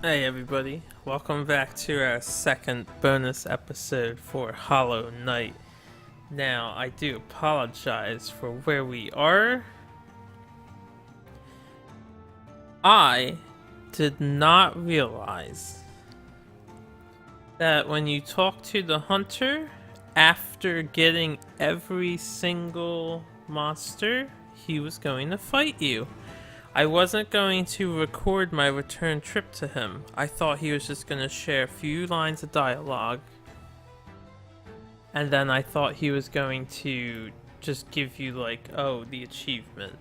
Hey everybody, welcome back to our second bonus episode for Hollow Knight. Now, I do apologize for where we are. I did not realize that when you talk to the hunter, after getting every single monster, he was going to fight you. I wasn't going to record my return trip to him. I thought he was just going to share a few lines of dialogue. And then I thought he was going to just give you like, oh, the achievement.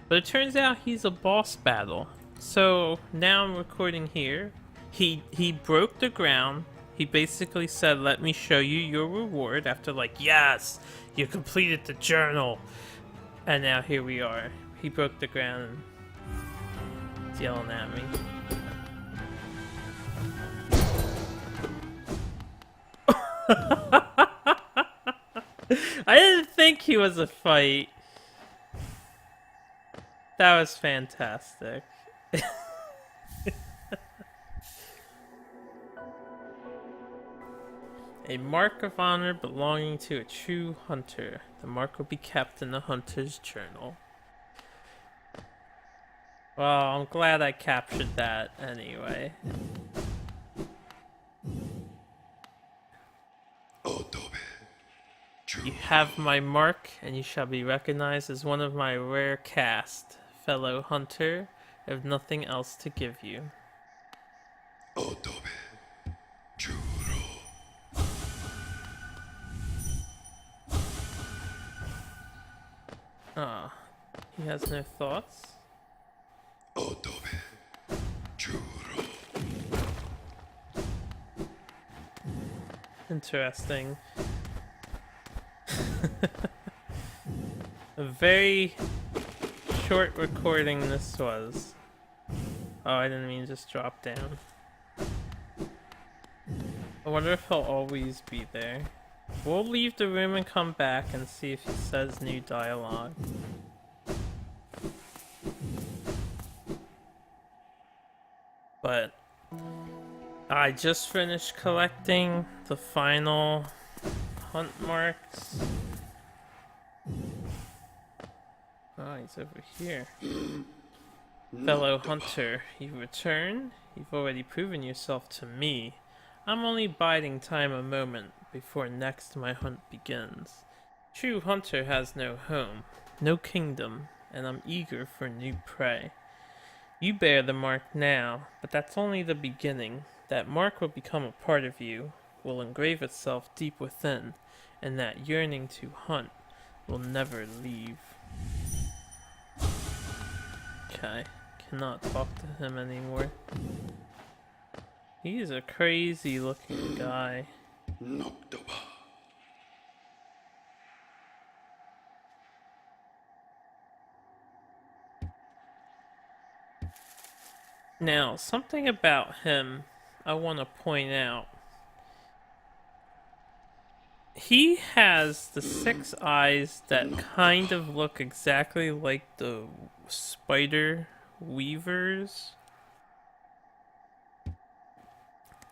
But it turns out he's a boss battle. So now I'm recording here. He broke the ground. He basically said, let me show you your reward after like, yes, you completed the journal. And now here we are. He broke the ground and he's yelling at me. I didn't think he was a fight. That was fantastic. A mark of honor belonging to a true hunter. The mark will be kept in the hunter's journal. Well, I'm glad I captured that anyway. You have my mark, and you shall be recognized as one of my rare caste, fellow hunter. I have nothing else to give you. Ah, he has no thoughts. Interesting. A very short recording this was. Oh, I didn't mean to just drop down. I wonder if he'll always be there. We'll leave the room and come back and see if he says new dialogue. But I just finished collecting the final hunt marks. Oh, he's over here. Fellow hunter, you return? You've already proven yourself to me. I'm only biding time a moment before next my hunt begins. True hunter has no home, no kingdom, and I'm eager for new prey. You bear the mark now, but that's only the beginning. That mark will become a part of you, will engrave itself deep within, and that yearning to hunt will never leave. Okay, cannot talk to him anymore. He's a crazy looking guy. Now, something about him I want to point out. He has the 6 eyes that kind of look exactly like the spider weavers.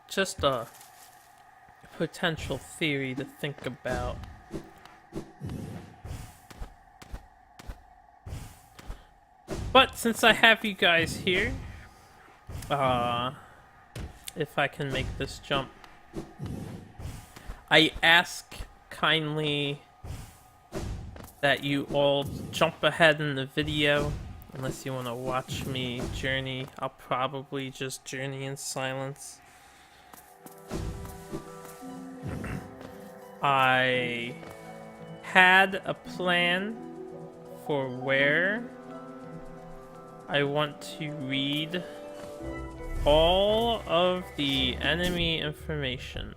Just a potential theory to think about. But since I have you guys here, if I can make this jump, I ask kindly that you all jump ahead in the video, unless you want to watch me journey. I'll probably just journey in silence. I had a plan for where I want to read all of the enemy information.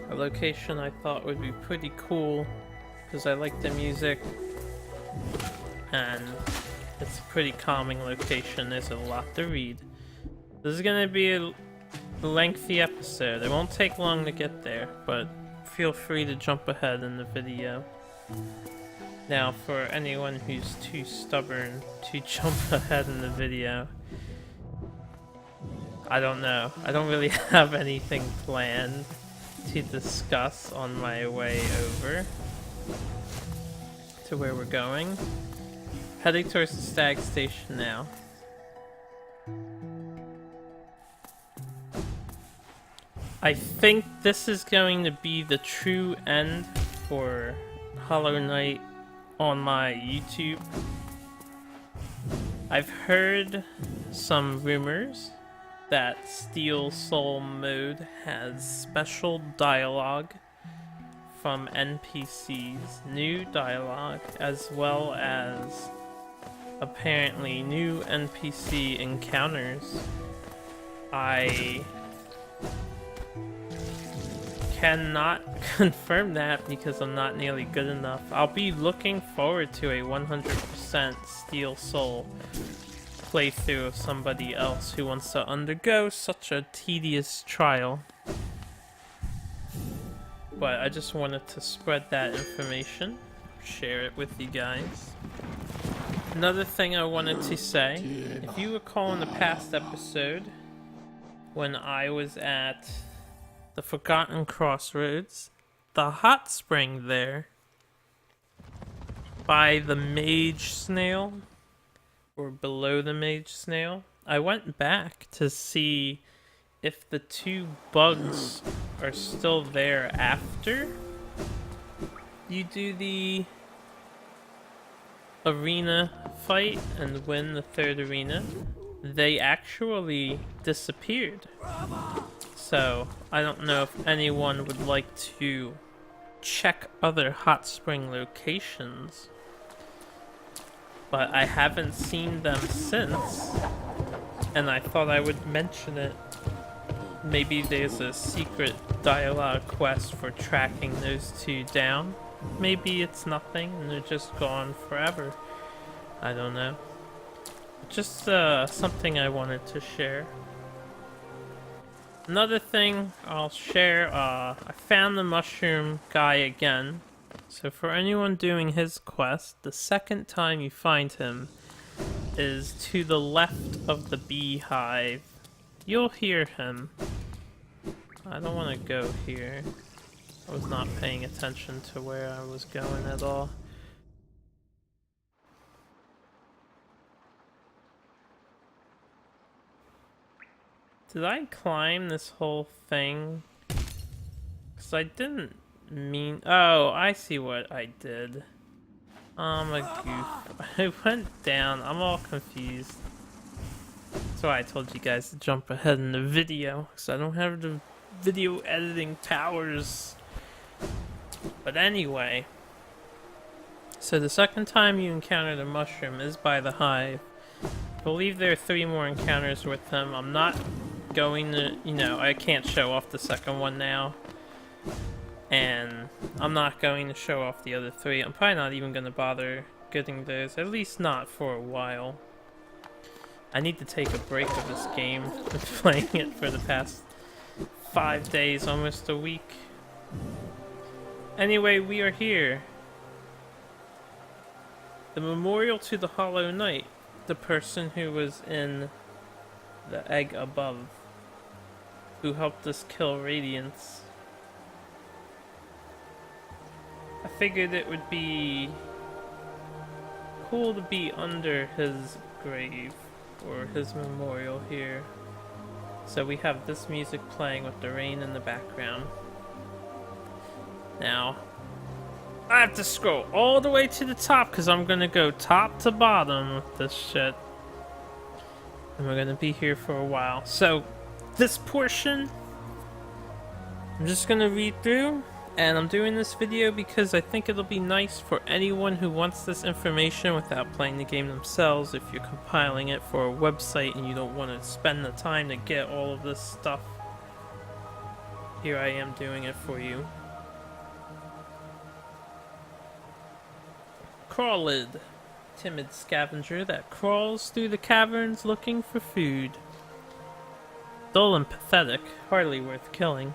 A location I thought would be pretty cool because I like the music and it's a pretty calming location. There's a lot to read. This is gonna be a lengthy episode. It won't take long to get there, but feel free to jump ahead in the video. Now, for anyone who's too stubborn to jump ahead in the video, I don't know. I don't really have anything planned to discuss on my way over to where we're going. Heading towards the stag station now. I think this is going to be the true end for Hollow Knight on my YouTube. I've heard some rumors that Steel Soul mode has special dialogue from NPCs, new dialogue, as well as apparently new NPC encounters. I cannot confirm that because I'm not nearly good enough. I'll be looking forward to a 100% Steel Soul playthrough of somebody else who wants to undergo such a tedious trial. But I just wanted to spread that information, share it with you guys. Another thing I wanted to say, if you recall in the past episode, when I was at the Forgotten Crossroads, the hot spring there, by the Mage Snail, or below the Mage Snail, I went back to see if the two bugs are still there after you do the arena fight and win the third arena. They actually disappeared. So, I don't know if anyone would like to check other hot spring locations, but I haven't seen them since, and I thought I would mention it. Maybe there's a secret dialogue quest for tracking those two down. Maybe it's nothing and they're just gone forever. I don't know. Just something I wanted to share. Another thing I'll share, I found the mushroom guy again. So for anyone doing his quest, the second time you find him is to the left of the beehive. You'll hear him. I don't want to go here. I was not paying attention to where I was going at all. Did I climb this whole thing? Because I didn't mean... Oh, I see what I did. I'm a goof. I went down. I'm all confused. That's why I told you guys to jump ahead in the video, because I don't have the video editing powers. But anyway. So the second time you encounter the mushroom is by the hive. I believe there are 3 more encounters with him. I'm not going to, I can't show off the second one now. And I'm not going to show off the other 3. I'm probably not even going to bother getting those, at least not for a while. I need to take a break of this game. I've been playing it for the past 5 days, almost a week. Anyway, we are here. The memorial to the Hollow Knight, the person who was in the egg above, who helped us kill Radiance. I figured it would be cool to be under his grave, or his memorial here. So we have this music playing with the rain in the background. Now, I have to scroll all the way to the top because I'm gonna go top to bottom with this shit. And we're gonna be here for a while. So, this portion, I'm just gonna read through. And I'm doing this video because I think it'll be nice for anyone who wants this information without playing the game themselves. If you're compiling it for a website and you don't want to spend the time to get all of this stuff, here I am doing it for you. Crawlid, timid scavenger that crawls through the caverns looking for food. Dull and pathetic, hardly worth killing.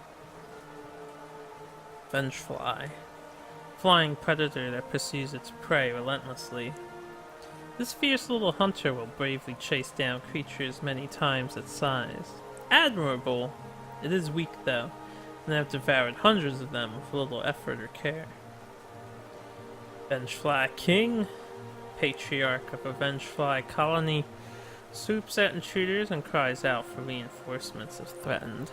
Vengefly, flying predator that pursues its prey relentlessly. This fierce little hunter will bravely chase down creatures many times its size. admirable. It is weak though, and I've devoured hundreds of them with little effort or care. Vengefly King, patriarch of a Vengefly colony, swoops at intruders and cries out for reinforcements if threatened.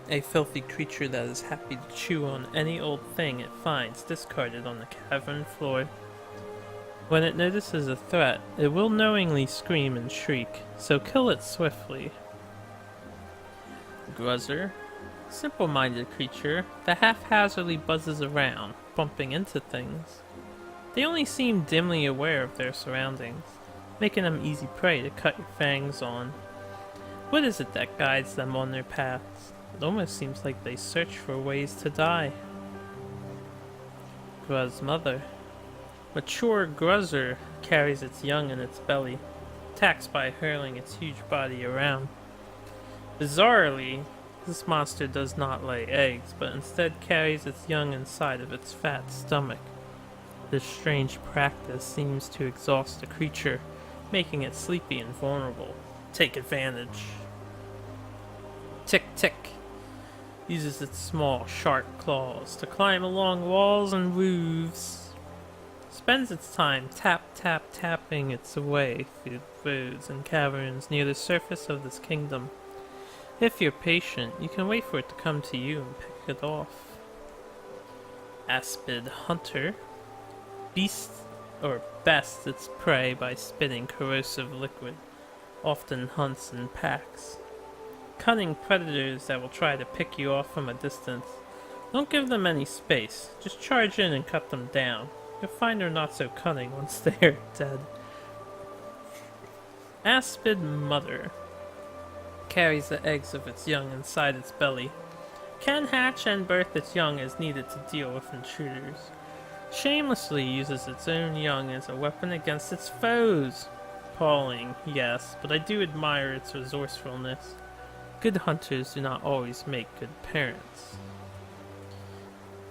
A filthy creature that is happy to chew on any old thing it finds discarded on the cavern floor. When it notices a threat, it will knowingly scream and shriek, so kill it swiftly. Gruzzer, simple-minded creature that haphazardly buzzes around, bumping into things. They only seem dimly aware of their surroundings, making them easy prey to cut your fangs on. What is it that guides them on their paths? It almost seems like they search for ways to die. Gruz Mother. Mature Gruzzer carries its young in its belly, attacks by hurling its huge body around. Bizarrely, this monster does not lay eggs, but instead carries its young inside of its fat stomach. This strange practice seems to exhaust the creature, making it sleepy and vulnerable. Take advantage. Tick Tick uses its small, sharp claws to climb along walls and roofs. Spends its time tapping its way through roads and caverns near the surface of this kingdom. If you're patient, you can wait for it to come to you and pick it off. Aspid Hunter beasts its prey by spitting corrosive liquid, often hunts in packs. Cunning predators that will try to pick you off from a distance. Don't give them any space, just charge in and cut them down. You'll find they're not so cunning once they're dead. Aspid Mother carries the eggs of its young inside its belly. Can hatch and birth its young as needed to deal with intruders. Shamelessly uses its own young as a weapon against its foes. Appalling, yes, but I do admire its resourcefulness. Good hunters do not always make good parents.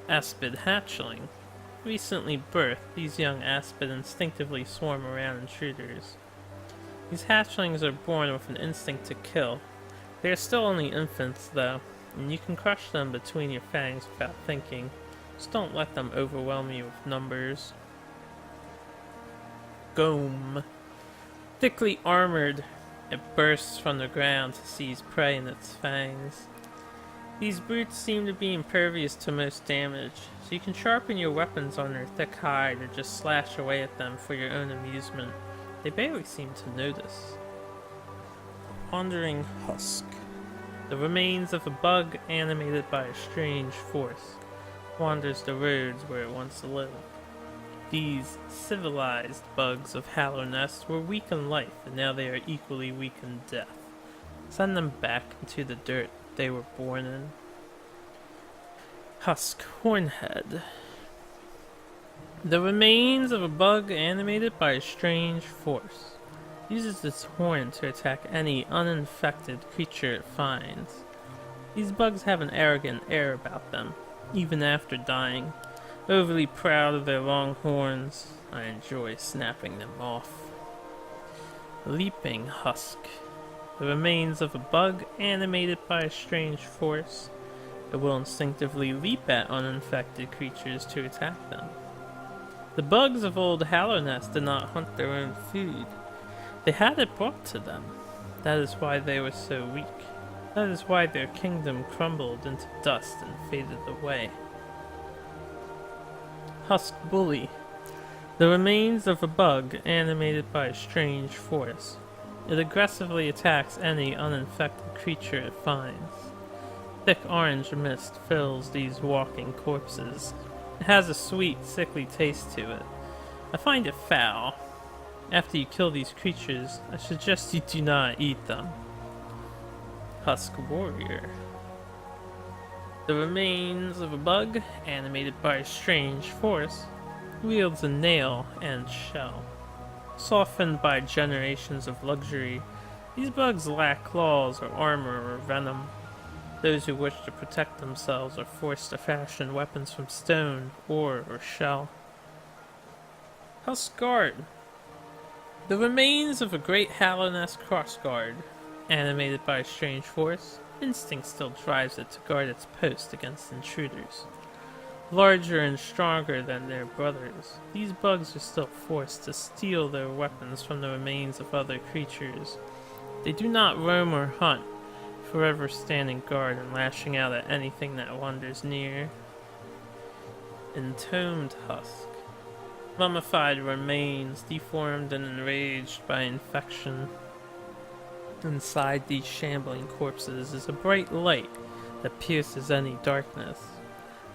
Aspid Hatchling. Recently birthed, these young aspid instinctively swarm around intruders. These hatchlings are born with an instinct to kill. They are still only infants, though, and you can crush them between your fangs without thinking. Just don't let them overwhelm you with numbers. Gome. Thickly armored, it bursts from the ground to seize prey in its fangs. These brutes seem to be impervious to most damage, so you can sharpen your weapons on their thick hide or just slash away at them for your own amusement. They barely seem to notice. Wandering Husk. The remains of a bug animated by a strange force wanders the roads where it once lived. These civilized bugs of Hallownest were weak in life, and now they are equally weak in death. Send them back into the dirt they were born in. Husk Hornhead. The remains of a bug animated by a strange force. Uses its horn to attack any uninfected creature it finds. These bugs have an arrogant air about them, even after dying. Overly proud of their long horns, I enjoy snapping them off. Leaping Husk. The remains of a bug animated by a strange force. It will instinctively leap at uninfected creatures to attack them. The bugs of old Hallownest did not hunt their own food. They had it brought to them. That is why they were so weak. That is why their kingdom crumbled into dust and faded away. Husk Bully. The remains of a bug animated by a strange force. It aggressively attacks any uninfected creature it finds. Thick orange mist fills these walking corpses. It has a sweet, sickly taste to it. I find it foul. After you kill these creatures, I suggest you do not eat them. Tusk Warrior. The remains of a bug, animated by a strange force, wields a nail and shell. Softened by generations of luxury, these bugs lack claws or armor or venom. Those who wish to protect themselves are forced to fashion weapons from stone, ore, or shell. Tusk Guard. The remains of a great Hallownest crossguard, animated by a strange force, Instinct still drives it to guard its post against intruders. Larger and stronger than their brothers, these bugs are still forced to steal their weapons from the remains of other creatures. They do not roam or hunt, forever standing guard and lashing out at anything that wanders near. Entombed husk. Mummified remains, deformed and enraged by infection. Inside these shambling corpses is a bright light that pierces any darkness.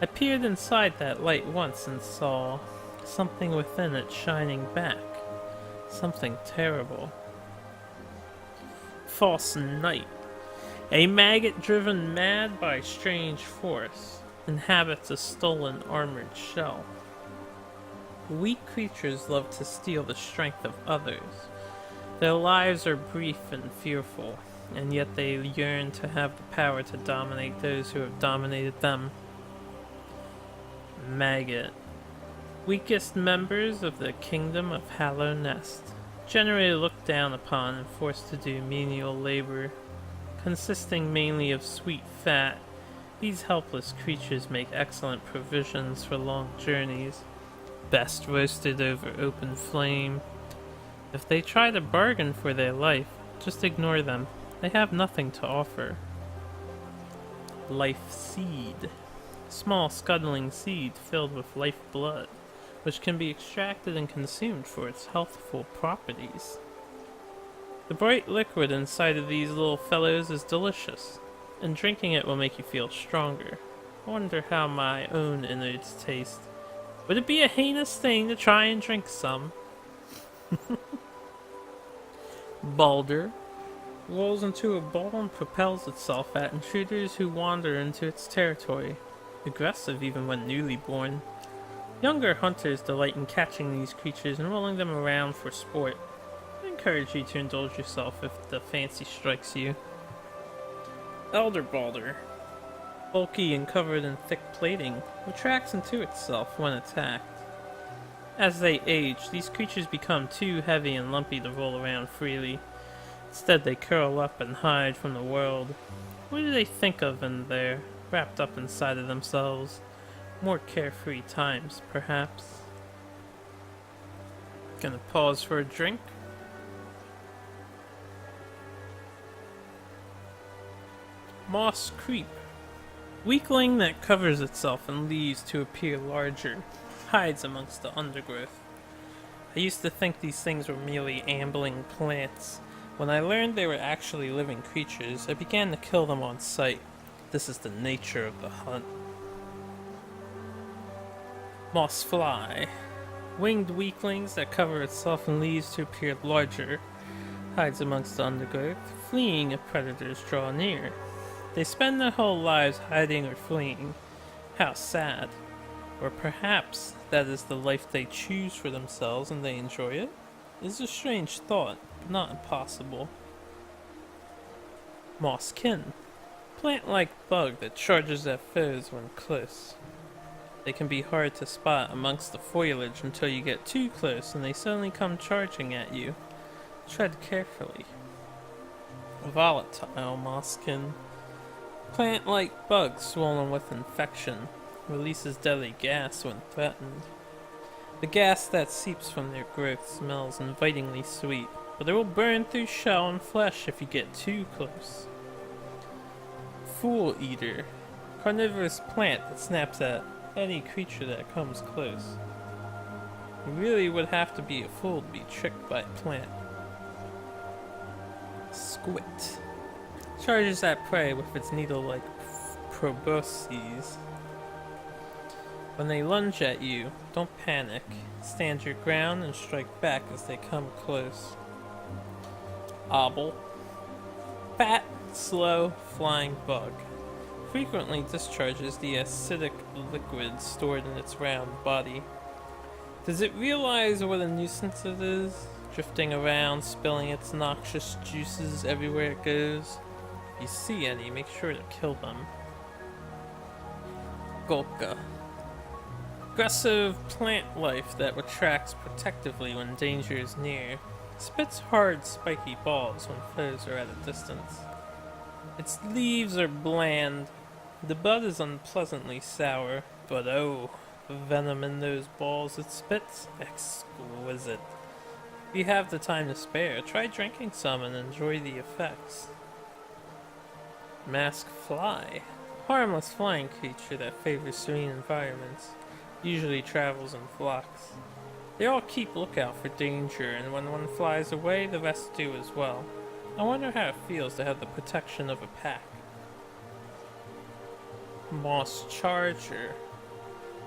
I peered inside that light once and saw something within it shining back. Something terrible. False Knight. A maggot driven mad by strange force inhabits a stolen armored shell. Weak creatures love to steal the strength of others. Their lives are brief and fearful, and yet they yearn to have the power to dominate those who have dominated them. Maggot. Weakest members of the kingdom of Hallow Nest, generally looked down upon and forced to do menial labor. Consisting mainly of sweet fat, these helpless creatures make excellent provisions for long journeys, best roasted over open flame. If they try to bargain for their life, just ignore them. They have nothing to offer. Life Seed. Small scuttling seed filled with life blood, which can be extracted and consumed for its healthful properties. The bright liquid inside of these little fellows is delicious, and drinking it will make you feel stronger. I wonder how my own innards taste. Would it be a heinous thing to try and drink some? Balder rolls into a ball and propels itself at intruders who wander into its territory. Aggressive even when newly born. Younger hunters delight in catching these creatures and rolling them around for sport. I encourage you to indulge yourself if the fancy strikes you. Elder Balder. Bulky and covered in thick plating, retracts into itself when attacked. As they age, these creatures become too heavy and lumpy to roll around freely. Instead, they curl up and hide from the world. What do they think of in there, wrapped up inside of themselves? More carefree times, perhaps. Gonna pause for a drink. Moss Creep. Weakling that covers itself in leaves to appear larger, hides amongst the undergrowth. I used to think these things were merely ambling plants. When I learned they were actually living creatures, I began to kill them on sight. This is the nature of the hunt. Moss Fly. Winged weaklings that cover itself in leaves to appear larger, hides amongst the undergrowth, fleeing if predators draw near. They spend their whole lives hiding or fleeing. How sad. Or perhaps that is the life they choose for themselves and they enjoy it? It is a strange thought, but not impossible. Mosskin. Plant-like bug that charges at foes when close. They can be hard to spot amongst the foliage until you get too close and they suddenly come charging at you. Tread carefully. Volatile mosskin. Plant-like bug swollen with infection. Releases deadly gas when threatened. The gas that seeps from their growth smells invitingly sweet, but it will burn through shell and flesh if you get too close. Fool Eater. Carnivorous plant that snaps at any creature that comes close. You really would have to be a fool to be tricked by a plant. Squit. Charges at prey with its needle-like proboscis. When they lunge at you, don't panic. Stand your ground and strike back as they come close. Obble. Fat, slow, flying bug. Frequently discharges the acidic liquid stored in its round body. Does it realize what a nuisance it is? Drifting around, spilling its noxious juices everywhere it goes? If you see any, make sure to kill them. Golka. Aggressive plant life that retracts protectively when danger is near. Spits hard, spiky balls when foes are at a distance. Its leaves are bland. The bud is unpleasantly sour, but oh, the venom in those balls it spits, exquisite. If you have the time to spare, try drinking some and enjoy the effects. Masked fly. Harmless flying creature that favors serene environments. Usually travels in flocks. They all keep lookout for danger, and when one flies away, the rest do as well. I wonder how it feels to have the protection of a pack. Moss Charger.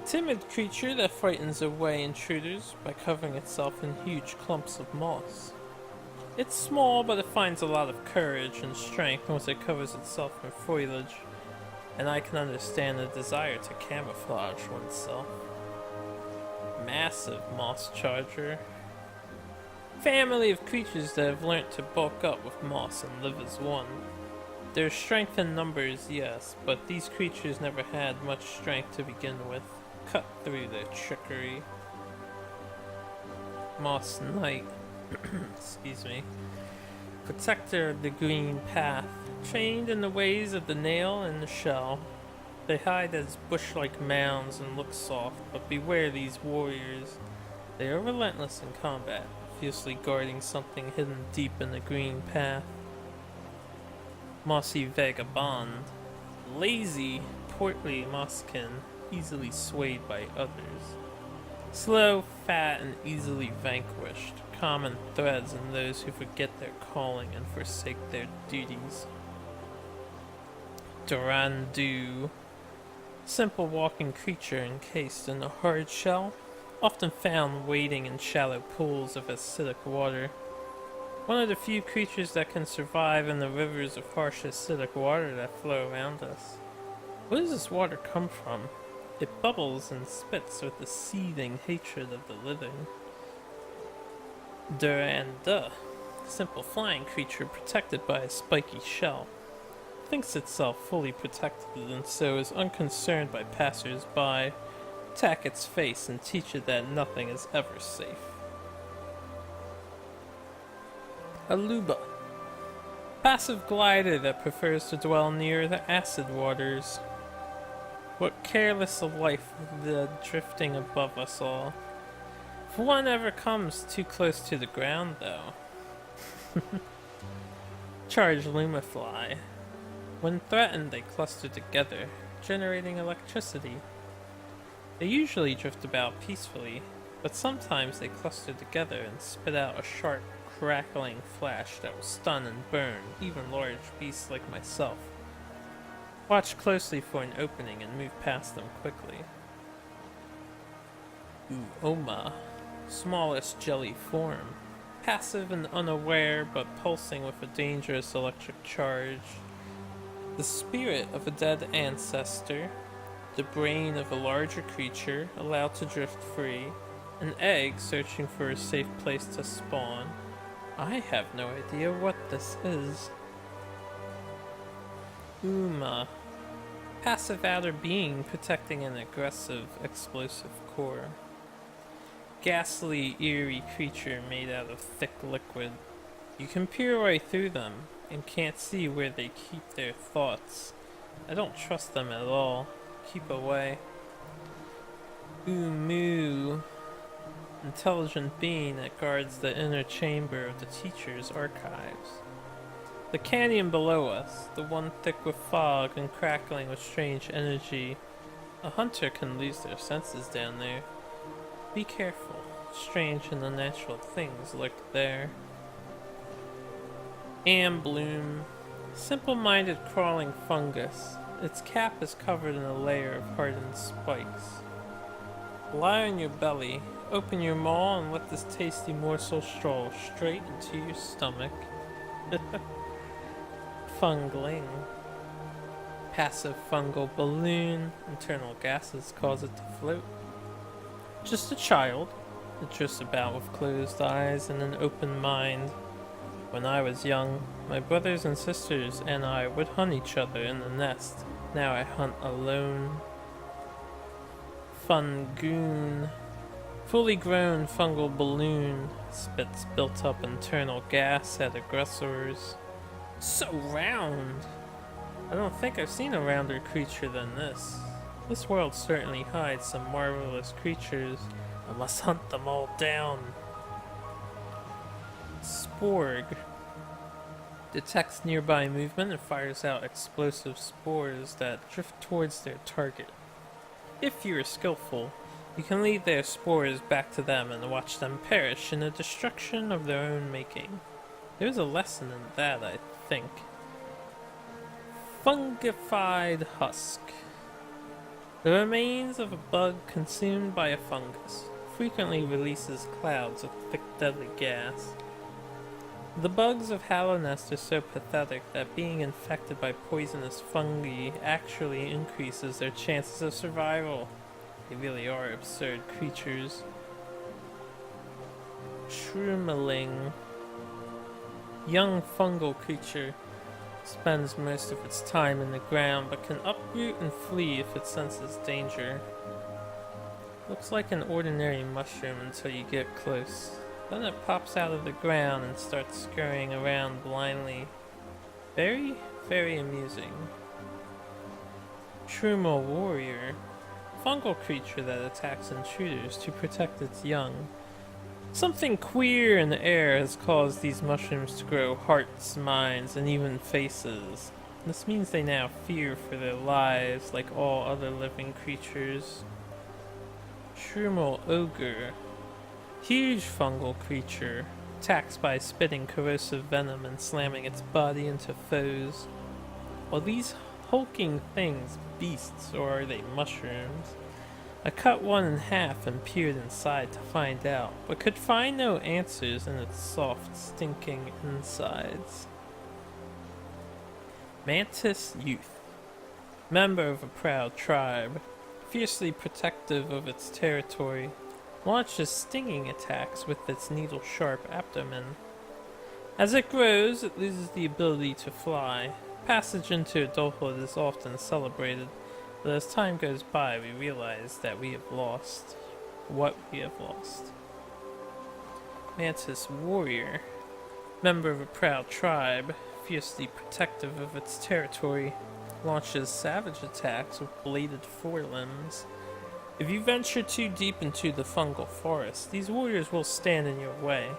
Timid creature that frightens away intruders by covering itself in huge clumps of moss. It's small, but it finds a lot of courage and strength once it covers itself in foliage, and I can understand the desire to camouflage oneself. Massive Moss Charger. Family of creatures that have learnt to bulk up with moss and live as one. Their strength in numbers, yes, but these creatures never had much strength to begin with. Cut through their trickery. Moss Knight. Excuse me. Protector of the green path. Trained in the ways of the nail and the shell. They hide as bush-like mounds and look soft, but beware these warriors. They are relentless in combat, fiercely guarding something hidden deep in the green path. Mossy Vagabond. Lazy, portly mosskin, easily swayed by others. Slow, fat, and easily vanquished. Common threads in those who forget their calling and forsake their duties. Durandu. Simple walking creature encased in a hard shell, often found wading in shallow pools of acidic water. One of the few creatures that can survive in the rivers of harsh acidic water that flow around us. Where does this water come from? It bubbles and spits with the seething hatred of the living. Duranda. Simple flying creature protected by a spiky shell. Thinks itself fully protected and so is unconcerned by passers-by. Attack its face and teach it that nothing is ever safe. Aluba. Passive glider that prefers to dwell near the acid waters. What careless a life the drifting above us all. If one ever comes too close to the ground, though. Charge Lumafly. When threatened, they cluster together, generating electricity. They usually drift about peacefully, but sometimes they cluster together and spit out a sharp, crackling flash that will stun and burn even large beasts like myself. Watch closely for an opening and move past them quickly. Uoma. Smallest jelly form. Passive and unaware, but pulsing with a dangerous electric charge. The spirit of a dead ancestor. The brain of a larger creature, allowed to drift free. An egg searching for a safe place to spawn. I have no idea what this is. Uma. Passive outer being protecting an aggressive, explosive core. Ghastly, eerie creature made out of thick liquid. You can peer right through them and can't see where they keep their thoughts. I don't trust them at all. Keep away. Umu. Intelligent being that guards the inner chamber of the teacher's archives. The canyon below us, the one thick with fog and crackling with strange energy. A hunter can lose their senses down there. Be careful. Strange and unnatural things lurk there. Ambloom. Simple-minded crawling fungus. Its cap is covered in a layer of hardened spikes. Lie on your belly, open your maw and let this tasty morsel stroll straight into your stomach. Fungling. Passive fungal balloon. Internal gases cause it to float. Just a child. It drifts about with closed eyes and an open mind. When I was young, my brothers and sisters and I would hunt each other in the nest. Now I hunt alone. Fungoon. Fully grown fungal balloon. Spits built up internal gas at aggressors. So round! I don't think I've seen a rounder creature than this. This world certainly hides some marvelous creatures. I must hunt them all down. Sporg. Detects nearby movement and fires out explosive spores that drift towards their target. If you are skillful, you can lead their spores back to them and watch them perish in the destruction of their own making. There's a lesson in that, I think. Fungified husk. The remains of a bug consumed by a fungus frequently releases clouds of thick deadly gas. The bugs of Hallownest are so pathetic that being infected by poisonous fungi actually increases their chances of survival. They really are absurd creatures. Shroomeling. Young fungal creature. Spends most of its time in the ground, but can uproot and flee if it senses danger. Looks like an ordinary mushroom until you get close. Then it pops out of the ground and starts scurrying around blindly. Very, very amusing. Tusk Warrior. Fungal creature that attacks intruders to protect its young. Something queer in the air has caused these mushrooms to grow hearts, minds, and even faces. This means they now fear for their lives like all other living creatures. Shroomel Ogre. Huge fungal creature. Attacks by spitting corrosive venom and slamming its body into foes. Are these hulking things beasts, or are they mushrooms? I cut one in half and peered inside to find out, but could find no answers in its soft, stinking insides. Mantis Youth. Member of a proud tribe, fiercely protective of its territory, launches stinging attacks with its needle-sharp abdomen. As it grows, it loses the ability to fly. Passage into adulthood is often celebrated, but as time goes by, we realize that we have lost what we have lost. Mantis Warrior. Member of a proud tribe, fiercely protective of its territory, launches savage attacks with bladed forelimbs. If you venture too deep into the fungal forest, these warriors will stand in your way.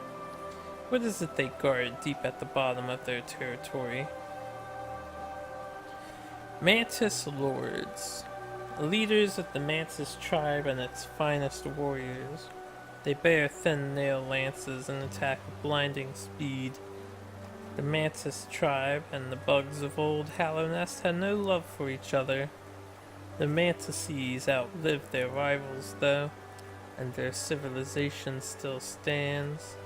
What is it they guard deep at the bottom of their territory? Mantis Lords. Leaders of the Mantis tribe and its finest warriors. They bear thin nail lances and attack with blinding speed. The Mantis tribe and the bugs of old Hallownest had no love for each other. The Mantises outlived their rivals, though, and their civilization still stands.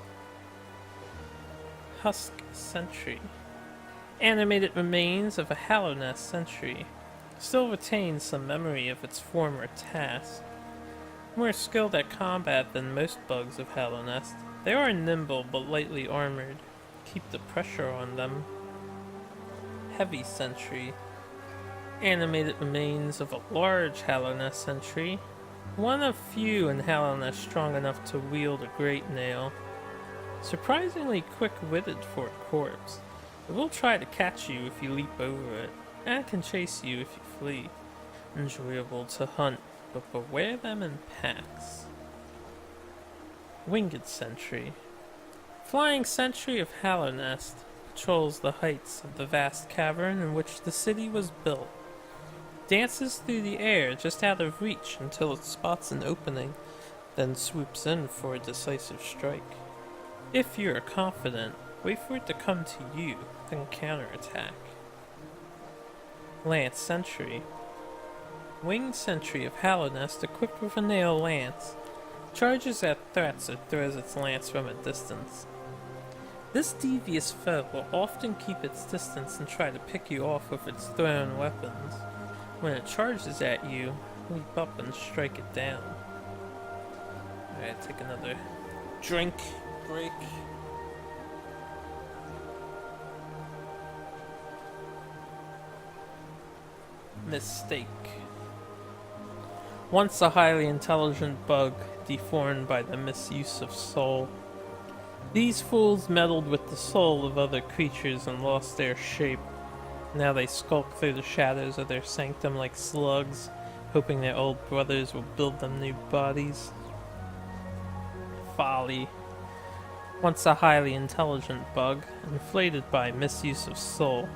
Husk Sentry. Animated remains of a Hallownest sentry. Still retains some memory of its former task. More skilled at combat than most bugs of Hallownest, they are nimble but lightly armored. Keep the pressure on them. Heavy Sentry. Animated remains of a large Hallownest sentry. One of few in Hallownest strong enough to wield a great nail. Surprisingly quick-witted for a corpse. It will try to catch you if you leap over it, and can chase you if you flee. Enjoyable to hunt, but beware them in packs. Winged Sentry. Flying Sentry of Hallownest patrols the heights of the vast cavern in which the city was built. Dances through the air just out of reach until it spots an opening, then swoops in for a decisive strike. If you are confident, wait for it to come to you, then counterattack. Lance Sentry. Winged Sentry of Hallownest equipped with a nail lance. Charges at threats or throws its lance from a distance. This devious foe will often keep its distance and try to pick you off with its thrown weapons. When it charges at you, leap up and strike it down. Alright, take another drink break. Mistake. Once a highly intelligent bug, deformed by the misuse of soul. These fools meddled with the soul of other creatures and lost their shape. Now they skulk through the shadows of their sanctum like slugs, hoping their old brothers will build them new bodies. Folly. Once a highly intelligent bug, inflated by misuse of soul.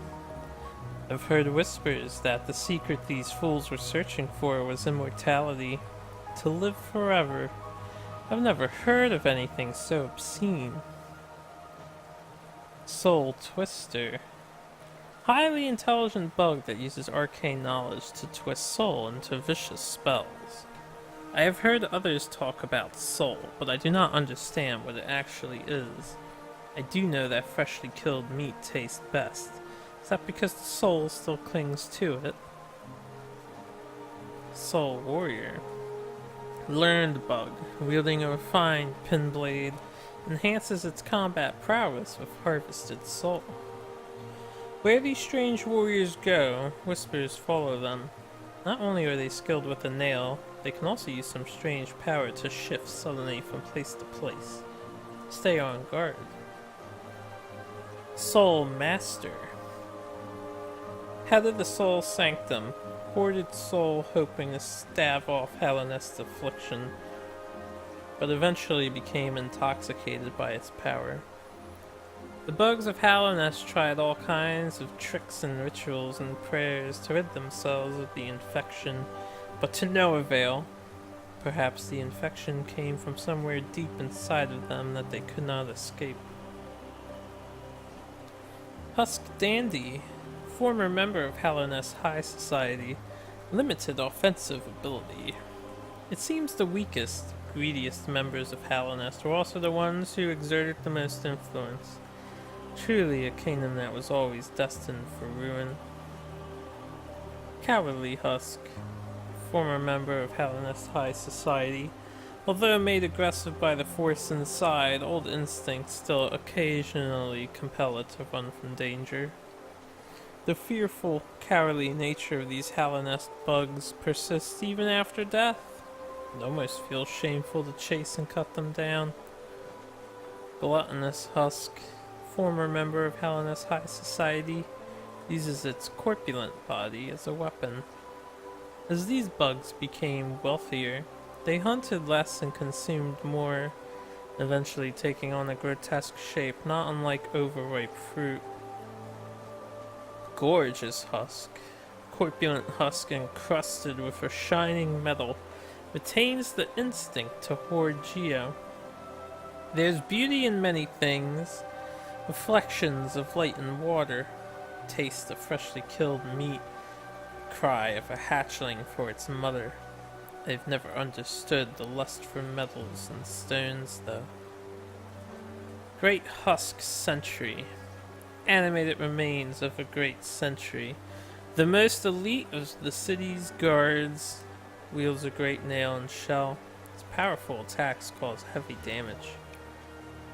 I've heard whispers that the secret these fools were searching for was immortality, to live forever. I've never heard of anything so obscene. Soul Twister. Highly intelligent bug that uses arcane knowledge to twist soul into vicious spells. I have heard others talk about soul, but I do not understand what it actually is. I do know that freshly killed meat tastes best. Is that because the soul still clings to it? Soul Warrior. Learned bug, wielding a refined pin blade, enhances its combat prowess with harvested soul. Where these strange warriors go, whispers follow them. Not only are they skilled with a nail, they can also use some strange power to shift suddenly from place to place. Stay on guard. Soul Master. Head of the Soul Sanctum, hoarded soul hoping to stave off Hallinest's affliction, but eventually became intoxicated by its power. The bugs of Hallinnest tried all kinds of tricks and rituals and prayers to rid themselves of the infection, but to no avail. Perhaps the infection came from somewhere deep inside of them that they could not escape. Tusk Dandy, former member of Hallinnest High Society, limited offensive ability. It seems the weakest, greediest members of Hallinnest were also the ones who exerted the most influence. Truly a kingdom that was always destined for ruin. Cowardly Husk, former member of Hallinnest High Society. Although made aggressive by the force inside, old instincts still occasionally compel it to run from danger. The fearful, cowardly nature of these Hallinnest bugs persists even after death. It almost feels shameful to chase and cut them down. Gluttonous Husk, former member of Hallinnest High Society, uses its corpulent body as a weapon. As these bugs became wealthier, they hunted less and consumed more, eventually taking on a grotesque shape not unlike overripe fruit. Gorgeous Husk, corpulent husk encrusted with a shining metal, retains the instinct to hoard geo. There's beauty in many things, reflections of light and water, taste of freshly killed meat, cry of a hatchling for its mother. I've never understood the lust for metals and stones, though. Great Husk Sentry. Animated remains of a great sentry. The most elite of the city's guards, wields a great nail and shell. Its powerful attacks cause heavy damage.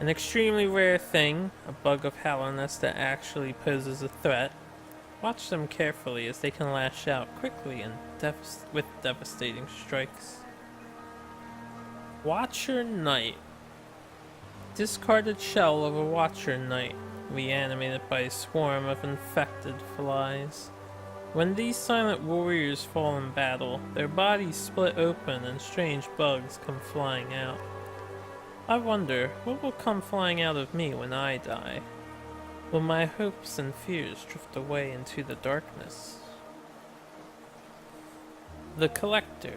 An extremely rare thing, a bug of Hallinnest that actually poses a threat. Watch them carefully as they can lash out quickly and with devastating strikes. Watcher Knight. Discarded shell of a Watcher Knight, reanimated by a swarm of infected flies. When these silent warriors fall in battle, their bodies split open and strange bugs come flying out. I wonder, what will come flying out of me when I die? Will my hopes and fears drift away into the darkness? The Collector.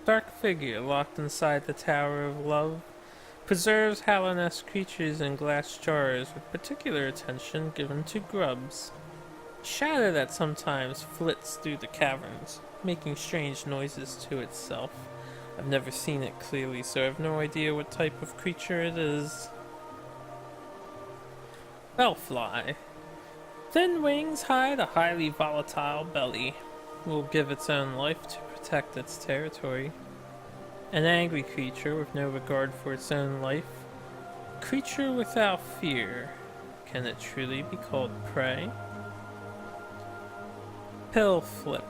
Dark figure locked inside the Tower of Love. Preserves Hallinnest creatures in glass jars with particular attention given to grubs. Shadow that sometimes flits through the caverns, making strange noises to itself. I've never seen it clearly, so I have no idea what type of creature it is. Bellfly. Thin wings hide a highly volatile belly. Will give its own life to protect its territory. An angry creature with no regard for its own life. Creature without fear. Can it truly be called prey? Pill Flip.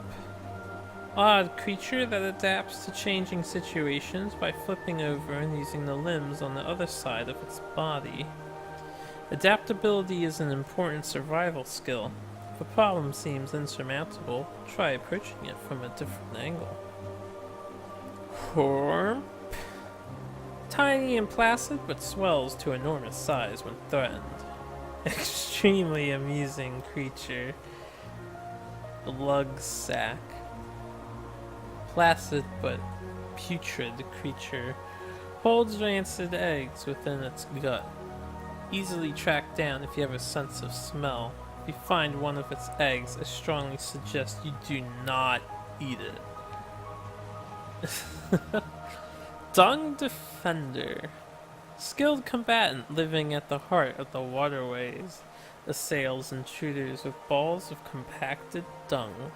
Odd creature that adapts to changing situations by flipping over and using the limbs on the other side of its body. Adaptability is an important survival skill. If a problem seems insurmountable, try approaching it from a different angle. Horp. Tiny and placid, but swells to enormous size when threatened. Extremely amusing creature. Lug sack. Placid but putrid creature. Holds rancid eggs within its gut. Easily tracked down if you have a sense of smell. If you find one of its eggs, I strongly suggest you do not eat it. Dung Defender. Skilled combatant living at the heart of the waterways. Assails intruders with balls of compacted dung.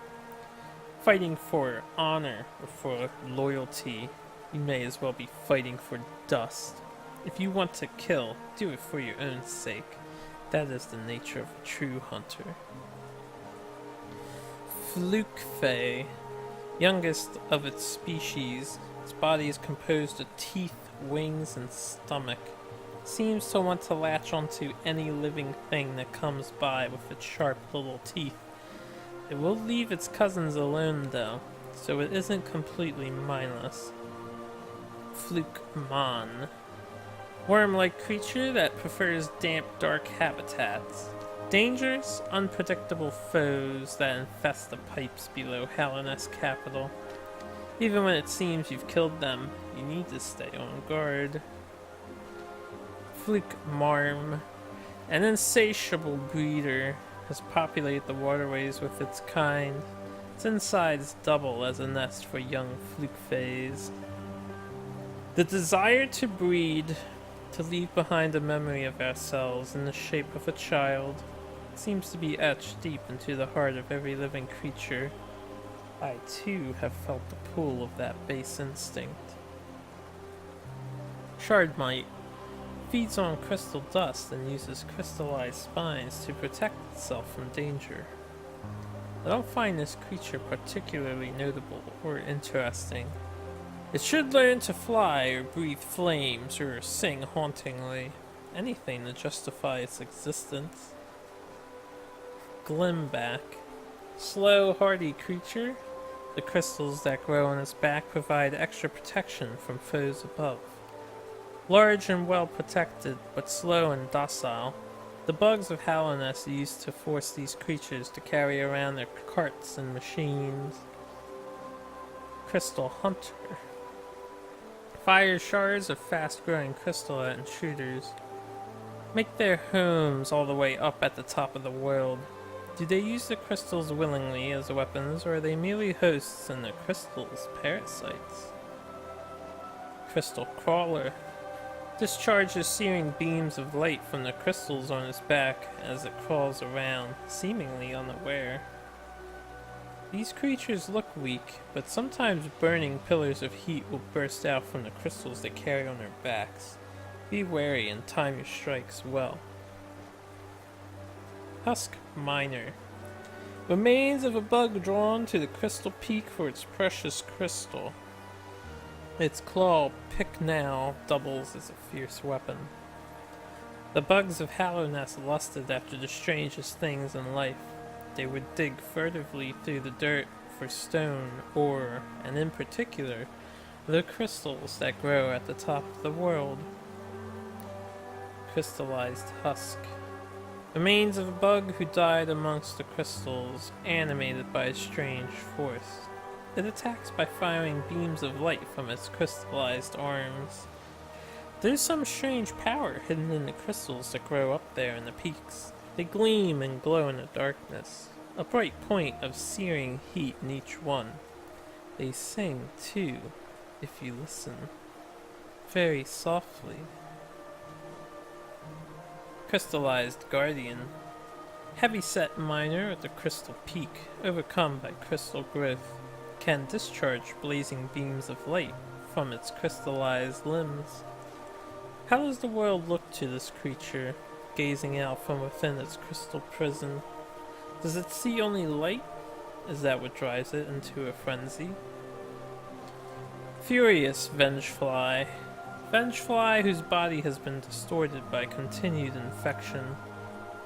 Fighting for honor or for loyalty, you may as well be fighting for dust. If you want to kill, do it for your own sake. That is the nature of a true hunter. Fluke Fay. Youngest of its species, its body is composed of teeth, wings, and stomach. Seems to want to latch onto any living thing that comes by with its sharp little teeth. It will leave its cousins alone though, so it isn't completely mindless. Fluke Mon. Worm-like creature that prefers damp, dark habitats. Dangerous, unpredictable foes that infest the pipes below Hallownest capital. Even when it seems you've killed them, you need to stay on guard. Fluke Marm. An insatiable breeder has populated the waterways with its kind. Its insides double as a nest for young fluke fays. The desire to breed, to leave behind a memory of ourselves in the shape of a child, seems to be etched deep into the heart of every living creature. I too have felt the pull of that base instinct. Shardmite feeds on crystal dust and uses crystallized spines to protect itself from danger. I don't find this creature particularly notable or interesting. It should learn to fly or breathe flames or sing hauntingly. Anything to justify its existence. Glimback. Slow, hardy creature. The crystals that grow on its back provide extra protection from foes above. Large and well protected, but slow and docile. The bugs of Hallownest used to force these creatures to carry around their carts and machines. Crystal Hunter. Fire shards of fast-growing crystalline intruders. Make their homes all the way up at the top of the world. Do they use the crystals willingly as weapons, or are they merely hosts and the crystals' parasites? Crystal Crawler. Discharges searing beams of light from the crystals on its back as it crawls around, seemingly unaware. These creatures look weak, but sometimes burning pillars of heat will burst out from the crystals they carry on their backs. Be wary and time your strikes well. Tusk Miner. Remains of a bug drawn to the crystal peak for its precious crystal. Its claw, pick now, doubles as a fierce weapon. The bugs of Hallownest lusted after the strangest things in life. They would dig furtively through the dirt for stone, ore, and in particular, the crystals that grow at the top of the world. Crystallized Husk. Remains of a bug who died amongst the crystals, animated by a strange force. It attacks by firing beams of light from its crystallized arms. There's some strange power hidden in the crystals that grow up there in the peaks. They gleam and glow in the darkness, a bright point of searing heat in each one. They sing, too, if you listen, very softly. Crystallized Guardian. Heavy-set miner at the crystal peak, overcome by crystal growth, can discharge blazing beams of light from its crystallized limbs. How does the world look to this creature, gazing out from within its crystal prison? Does it see only light? Is that what drives it into a frenzy? Furious Vengefly. Vengefly whose body has been distorted by continued infection.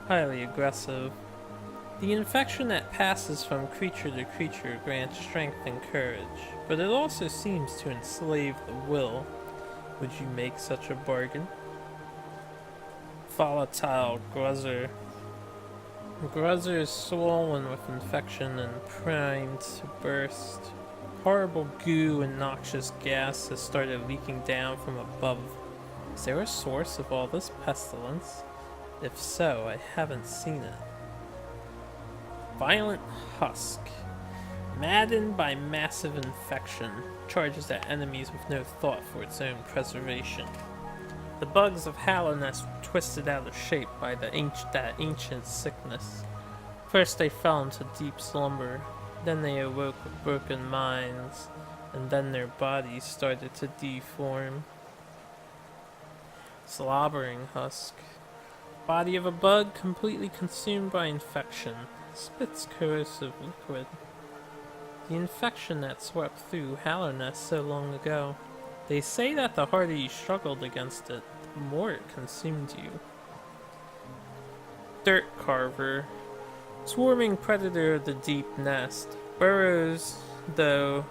Highly aggressive. The infection that passes from creature to creature grants strength and courage, but it also seems to enslave the will. Would you make such a bargain? Volatile Gruzzer. Gruzzer is swollen with infection and primed to burst. Horrible goo and noxious gas has started leaking down from above. Is there a source of all this pestilence? If so, I haven't seen it. Violent Husk. Maddened by massive infection, charges at enemies with no thought for its own preservation. The bugs of Hallownest were twisted out of shape by that ancient sickness. First they fell into deep slumber, then they awoke with broken minds, and then their bodies started to deform. Slobbering Husk. Body of a bug completely consumed by infection. Spits corrosive liquid. The infection that swept through Hallownest so long ago. They say that the harder you struggled against it, the more it consumed you. Dirt Carver. Swarming predator of the deep nest. Burrows through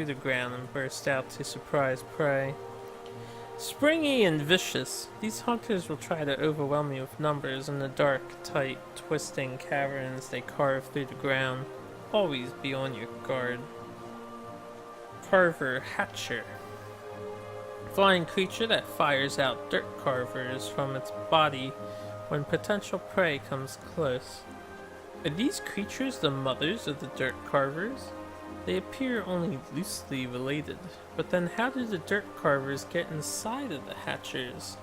the ground and bursts out to surprise prey. Springy and vicious, these hunters will try to overwhelm you with numbers in the dark, tight, twisting caverns they carve through the ground. Always be on your guard. Carver Hatcher. Flying creature that fires out dirt carvers from its body when potential prey comes close. Are these creatures the mothers of the dirt carvers? They appear only loosely related, but then how did the dirt carvers get inside of the hatchers?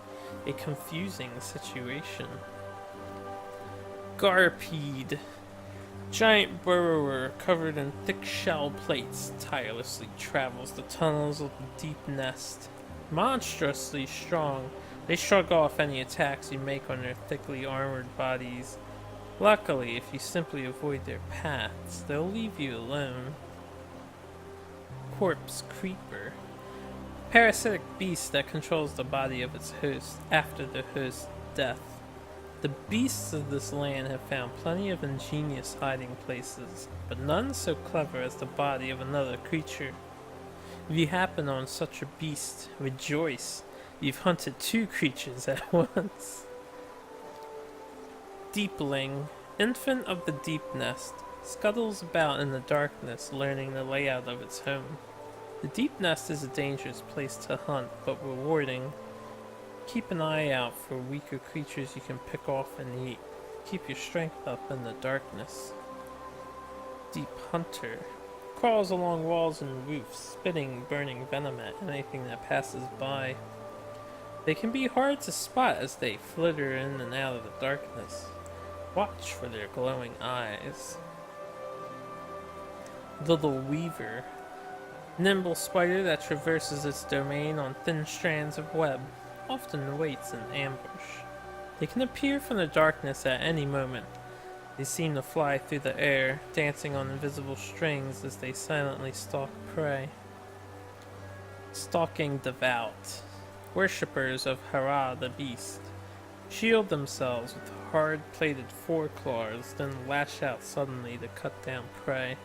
A confusing situation. Garpede. Giant burrower covered in thick shell plates tirelessly travels the tunnels of the deep nest. Monstrously strong, they shrug off any attacks you make on their thickly armored bodies. Luckily, if you simply avoid their paths, they'll leave you alone. Corpse Creeper. Parasitic beast that controls the body of its host after the host's death. The beasts of this land have found plenty of ingenious hiding places, but none so clever as the body of another creature. If you happen on such a beast, rejoice. You've hunted two creatures at once. Deepling. Infant of the deep nest. Scuttles about in the darkness, learning the layout of its home. The deep nest is a dangerous place to hunt, but rewarding. Keep an eye out for weaker creatures you can pick off and eat. Keep your strength up in the darkness. Deep Hunter. Crawls along walls and roofs, spitting burning venom at anything that passes by. They can be hard to spot as they flitter in and out of the darkness. Watch for their glowing eyes. Little Weaver. Nimble spider that traverses its domain on thin strands of web, often waits in ambush. They can appear from the darkness at any moment. They seem to fly through the air, dancing on invisible strings as they silently stalk prey. Stalking Devout. Worshippers of Hara the Beast. Shield themselves with hard-plated foreclaws, then lash out suddenly to cut down prey.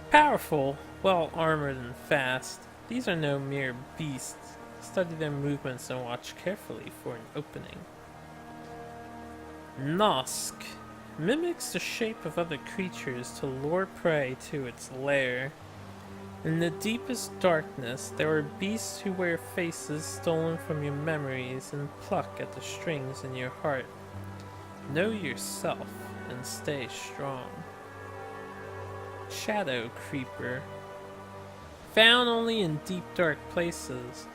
Powerful, well-armored and fast, these are no mere beasts. Study their movements and watch carefully for an opening. Nosk. Mimics the shape of other creatures to lure prey to its lair. In the deepest darkness, there are beasts who wear faces stolen from your memories and pluck at the strings in your heart. Know yourself and stay strong. Shadow Creeper. Found only in deep dark places,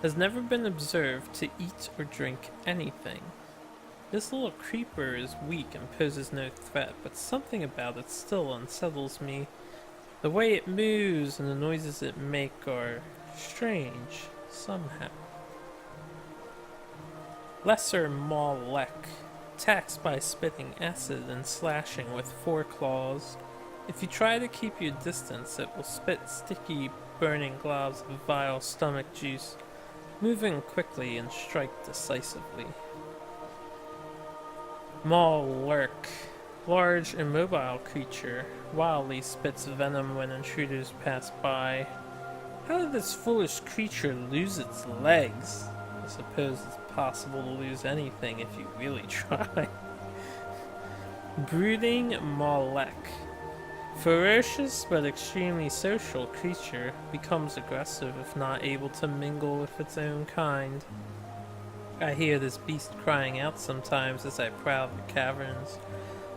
has never been observed to eat or drink anything. This little creeper is weak and poses no threat, but something about it still unsettles me. The way it moves and the noises it makes are strange, somehow. Lesser Mawlek. Attacks by spitting acid and slashing with foreclaws. If you try to keep your distance, it will spit sticky, burning globs of vile stomach juice, moving quickly and strike decisively. Mawlurk. Large, immobile creature, wildly spits venom when intruders pass by. How did this foolish creature lose its legs? I suppose it's possible to lose anything if you really try. Brooding Malek. Ferocious but extremely social creature, becomes aggressive if not able to mingle with its own kind. I hear this beast crying out sometimes as I prowl the caverns,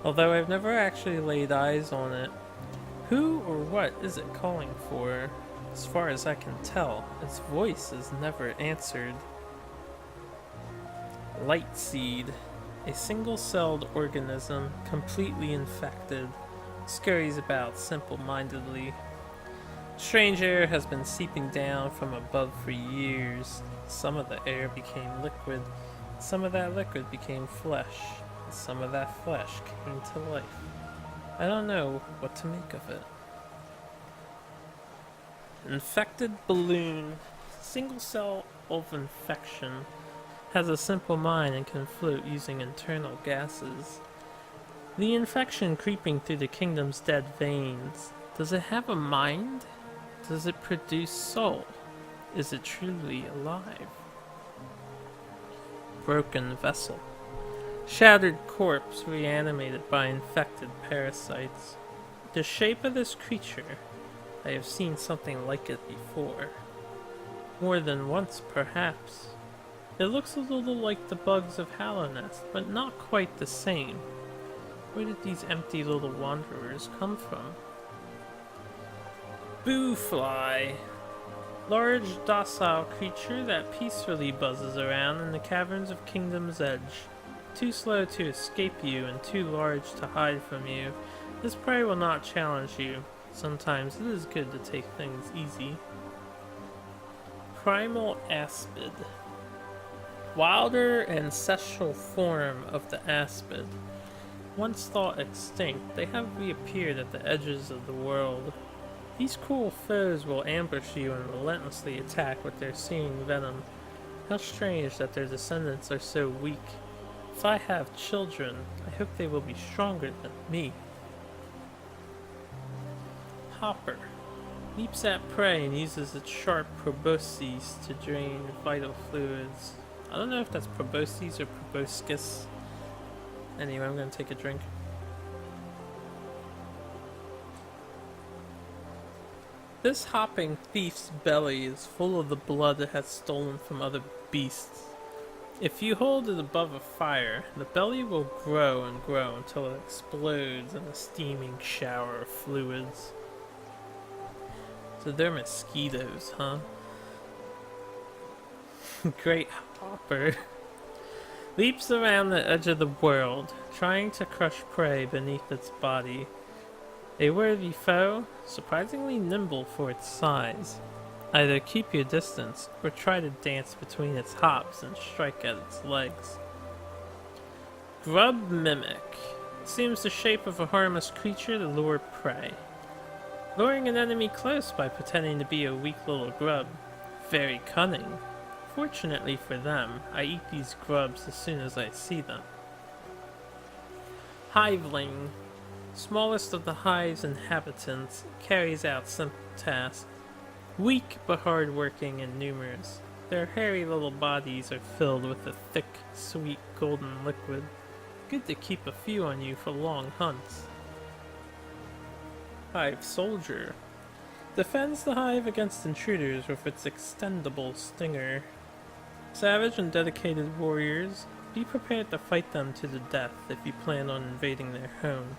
although I've never actually laid eyes on it. Who or what is it calling for? As far as I can tell, its voice is never answered. Light Seed. A single-celled organism, completely infected, scurries about simple-mindedly. Strange air has been seeping down from above for years. Some of the air became liquid, some of that liquid became flesh, and some of that flesh came to life. I don't know what to make of it. Infected balloon. Single cell of infection. Has a simple mind and can float using internal gases. The infection creeping through the kingdom's dead veins. Does it have a mind? Does it produce soul? Is it truly alive? Broken vessel. Shattered corpse reanimated by infected parasites. The shape of this creature, I have seen something like it before. More than once, perhaps. It looks a little like the bugs of Hallownest, but not quite the same. Where did these empty little wanderers come from? Boofly. Large, docile creature that peacefully buzzes around in the caverns of Kingdom's Edge. Too slow to escape you and too large to hide from you, this prey will not challenge you. Sometimes it is good to take things easy. Primal Aspid. Wilder ancestral form of the Aspid. Once thought extinct, they have reappeared at the edges of the world. These cruel foes will ambush you and relentlessly attack with their searing venom. How strange that their descendants are so weak. If I have children, I hope they will be stronger than me. Hopper. Leaps at prey and uses its sharp proboscis to drain vital fluids. I don't know if that's proboscis or proboscis. Anyway, I'm going to take a drink. This hopping thief's belly is full of the blood it has stolen from other beasts. If you hold it above a fire, the belly will grow and grow until it explodes in a steaming shower of fluids. So they're mosquitoes, huh? Great Hopper leaps around the edge of the world, trying to crush prey beneath its body. A worthy foe, surprisingly nimble for its size. Either keep your distance, or try to dance between its hops and strike at its legs. Grub Mimic. Seems the shape of a harmless creature to lure prey. Luring an enemy close by pretending to be a weak little grub. Very cunning. Fortunately for them, I eat these grubs as soon as I see them. Hiveling. Smallest of the hive's inhabitants, carries out simple tasks. Weak but hard-working and numerous. Their hairy little bodies are filled with a thick, sweet golden liquid. Good to keep a few on you for long hunts. Hive Soldier. Defends the hive against intruders with its extendable stinger. Savage and dedicated warriors, be prepared to fight them to the death if you plan on invading their home.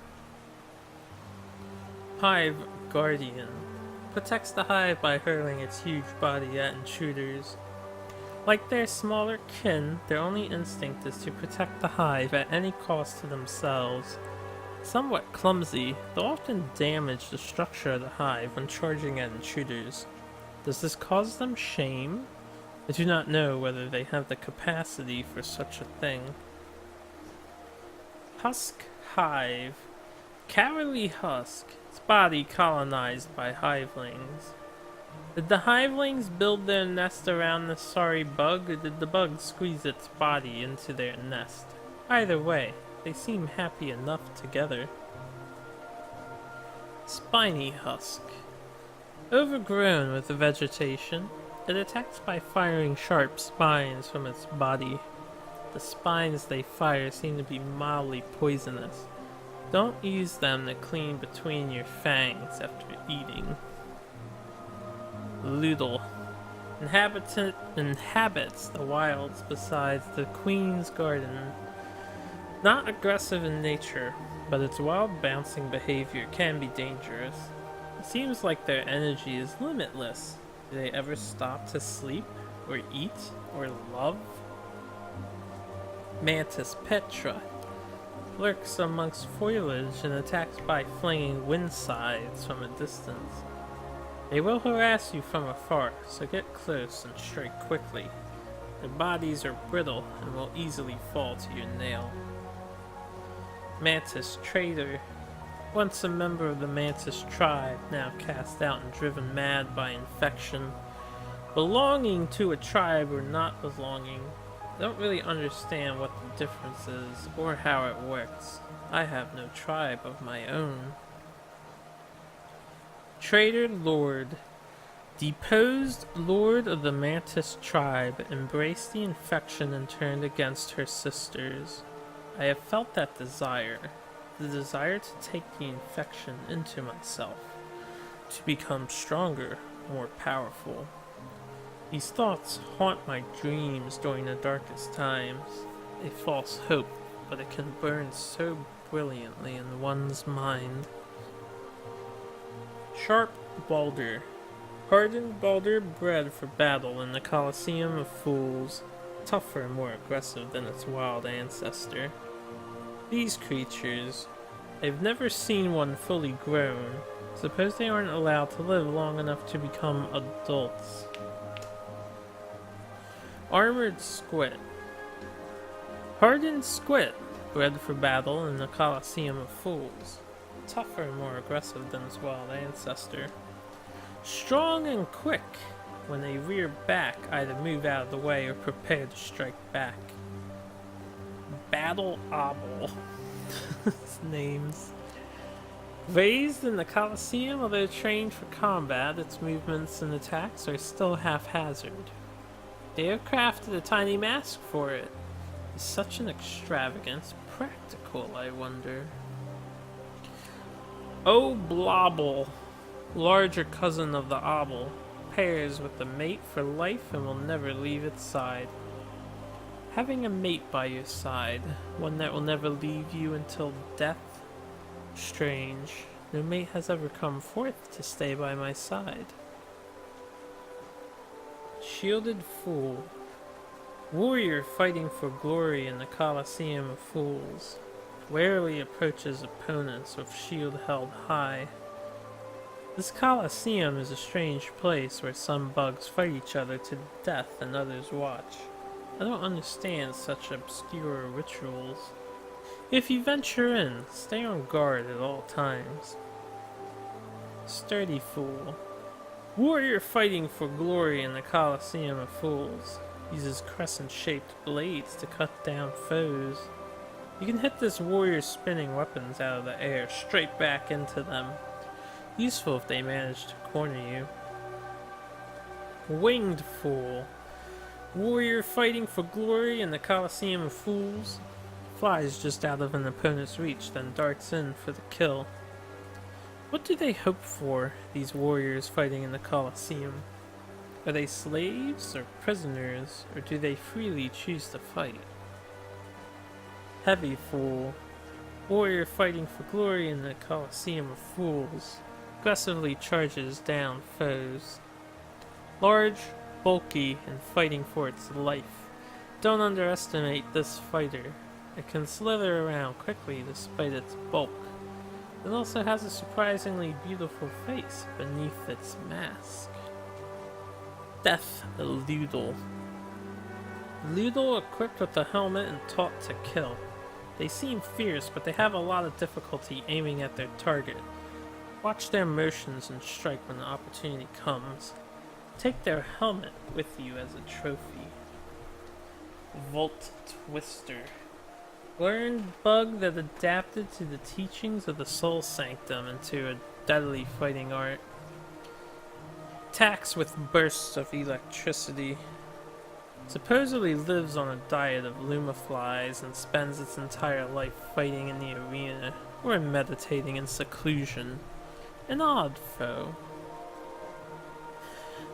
Hive Guardian. Protects the hive by hurling its huge body at intruders. Like their smaller kin, their only instinct is to protect the hive at any cost to themselves. Somewhat clumsy, they'll often damage the structure of the hive when charging at intruders. Does this cause them shame? I do not know whether they have the capacity for such a thing. Husk Hive. Cowardly husk, its body colonized by hivelings. Did the hivelings build their nest around this sorry bug, or did the bug squeeze its body into their nest? Either way, They seem happy enough together. Spiny husk. Overgrown with the vegetation, it attacks by firing sharp spines from its body. The spines they fire seem to be mildly poisonous. Don't use them to clean between your fangs after eating. Loodle. Inhabits the wilds besides the Queen's Garden. Not aggressive in nature, but its wild bouncing behavior can be dangerous. It seems like their energy is limitless. Do they ever stop to sleep, or eat, or love? Mantis Petra. Lurks amongst foliage and attacks by flinging wind scythes from a distance. They will harass you from afar, so get close and strike quickly. Their bodies are brittle and will easily fall to your nail. Mantis Trader. Once a member of the Mantis tribe, now cast out and driven mad by infection. Belonging to a tribe or not belonging. I don't really understand what the difference is or how it works. I have no tribe of my own. Traitor Lord. Deposed Lord of the Mantis tribe embraced the infection and turned against her sisters. I have felt that desire. The desire to take the infection into myself. To become stronger, more powerful. These thoughts haunt my dreams during the darkest times. A false hope, but it can burn so brilliantly in one's mind. Sharp Balder. Hardened Balder bred for battle in the Colosseum of Fools. Tougher and more aggressive than its wild ancestor. These creatures, I've never seen one fully grown. Suppose they aren't allowed to live long enough to become adults. Armored Squid. Hardened Squid, bred for battle in the Colosseum of Fools. Tougher and more aggressive than its wild ancestor. Strong and quick. When they rear back, either move out of the way or prepare to strike back. Battle Obble. Names. Raised in the Colosseum, although trained for combat, its movements and attacks are still haphazard. They have crafted a tiny mask for it. Is such an extravagance practical, I wonder? Oh, Blobble. Larger cousin of the Obble. Pairs with the mate for life and will never leave its side. Having a mate by your side, one that will never leave you until death? Strange. No mate has ever come forth to stay by my side. Shielded Fool. Warrior fighting for glory in the Colosseum of Fools. Warily approaches opponents with shield held high. This Colosseum is a strange place where some bugs fight each other to death and others watch. I don't understand such obscure rituals. If you venture in, stay on guard at all times. Sturdy Fool. Warrior fighting for glory in the Colosseum of Fools. Uses crescent-shaped blades to cut down foes. You can hit this warrior spinning weapons out of the air straight back into them. Useful if they manage to corner you. Winged Fool. Warrior fighting for glory in the Colosseum of Fools. Flies just out of an opponent's reach, then darts in for the kill. What do they hope for, these warriors fighting in the Colosseum? Are they slaves or prisoners, or do they freely choose to fight? Heavy Fool. Warrior fighting for glory in the Colosseum of Fools. Aggressively charges down foes. Large, bulky, and fighting for its life. Don't underestimate this fighter. It can slither around quickly despite its bulk. It also has a surprisingly beautiful face beneath its mask. Death Loodle. Loodle equipped with a helmet and taught to kill. They seem fierce, but they have a lot of difficulty aiming at their target. Watch their motions and strike when the opportunity comes. Take their helmet with you as a trophy. Volt Twister. Learned bug that adapted to the teachings of the Soul Sanctum into a deadly fighting art. Attacks with bursts of electricity. Supposedly lives on a diet of lumaflies and spends its entire life fighting in the arena or meditating in seclusion. An odd foe.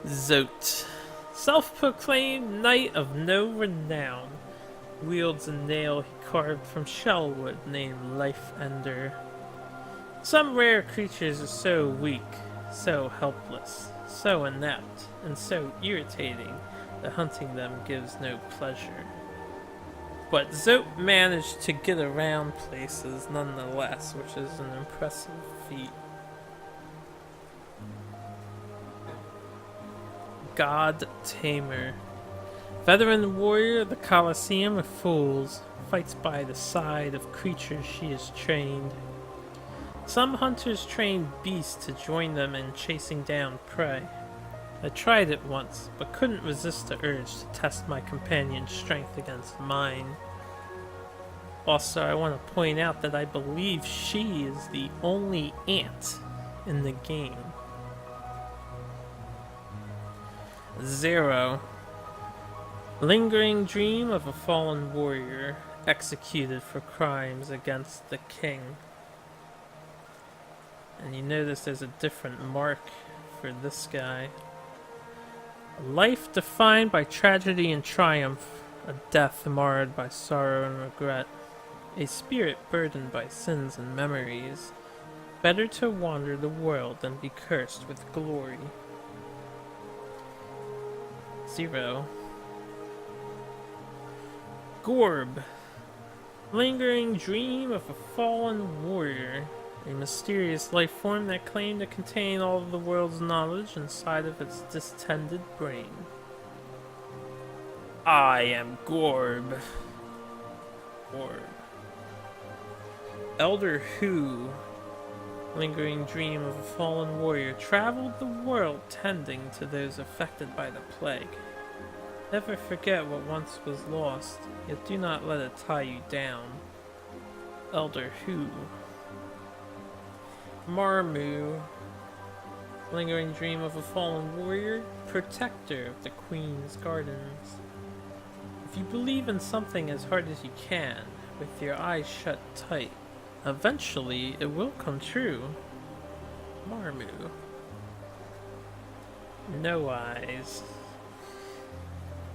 Zote. Self-proclaimed knight of no renown. Wields a nail he carved from shellwood named Life Ender. Some rare creatures are so weak, so helpless, so inept, and so irritating that hunting them gives no pleasure. But Zote managed to get around places nonetheless, which is an impressive feat. God Tamer. Veteran warrior of the Colosseum of Fools, fights by the side of creatures she has trained. Some hunters train beasts to join them in chasing down prey. I tried it once, but couldn't resist the urge to test my companion's strength against mine. Also, I want to point out that I believe she is the only ant in the game. 0. Lingering dream of a fallen warrior, executed for crimes against the king. And you notice there's a different mark for this guy. A life defined by tragedy and triumph, a death marred by sorrow and regret, a spirit burdened by sins and memories. Better to wander the world than be cursed with glory. 0. Gorb. Lingering dream of a fallen warrior. A mysterious life form that claimed to contain all of the world's knowledge inside of its distended brain. I am Gorb. Gorb. Elder Who. Lingering dream of a fallen warrior traveled the world tending to those affected by the plague. Never forget what once was lost, yet do not let it tie you down. Elder Who. Marmu. Lingering dream of a fallen warrior, protector of the Queen's Gardens. If you believe in something as hard as you can, with your eyes shut tight, eventually it will come true. Marmu. No Eyes.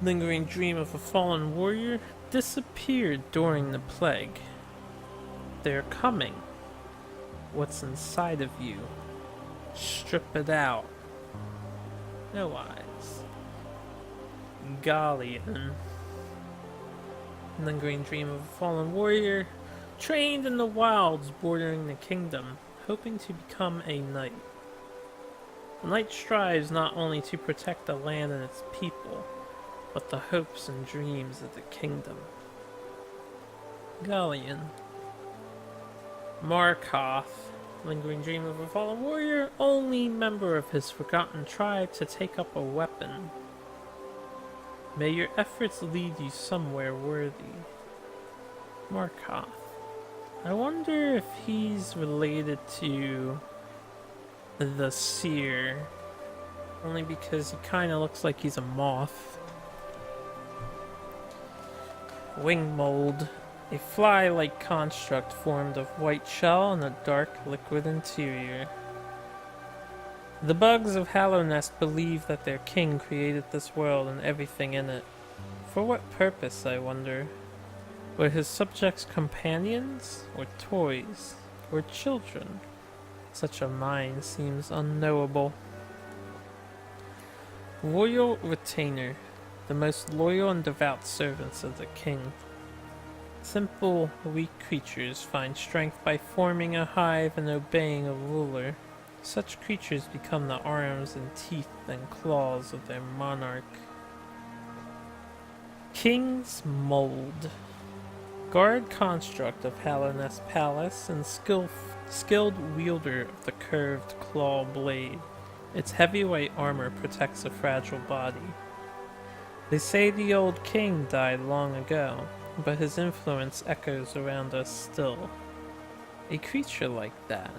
Lingering dream of a fallen warrior, disappeared during the plague. They're coming. What's inside of you? Strip it out. No Eyes. Guardian. Lingering dream of a fallen warrior, trained in the wilds bordering the kingdom, hoping to become a knight. The knight strives not only to protect the land and its people, but the hopes and dreams of the kingdom. Guardian. Markoth. Lingering dream of a fallen warrior, only member of his forgotten tribe to take up a weapon. May your efforts lead you somewhere worthy. Markoth. I wonder if he's related to the Seer. Only because he kind of looks like he's a moth. Wing mold. A fly-like construct formed of white shell and a dark liquid interior. The bugs of Hallownest believe that their king created this world and everything in it. For what purpose, I wonder? Were his subjects companions, or toys, or children? Such a mind seems unknowable. Royal Retainer, the most loyal and devout servants of the king. Simple, weak creatures find strength by forming a hive and obeying a ruler. Such creatures become the arms and teeth and claws of their monarch. King's Mold. Guard construct of Hallownest Palace and skilled wielder of the curved claw blade. Its heavyweight armor protects a fragile body. They say the old king died long ago, but his influence echoes around us still. A creature like that,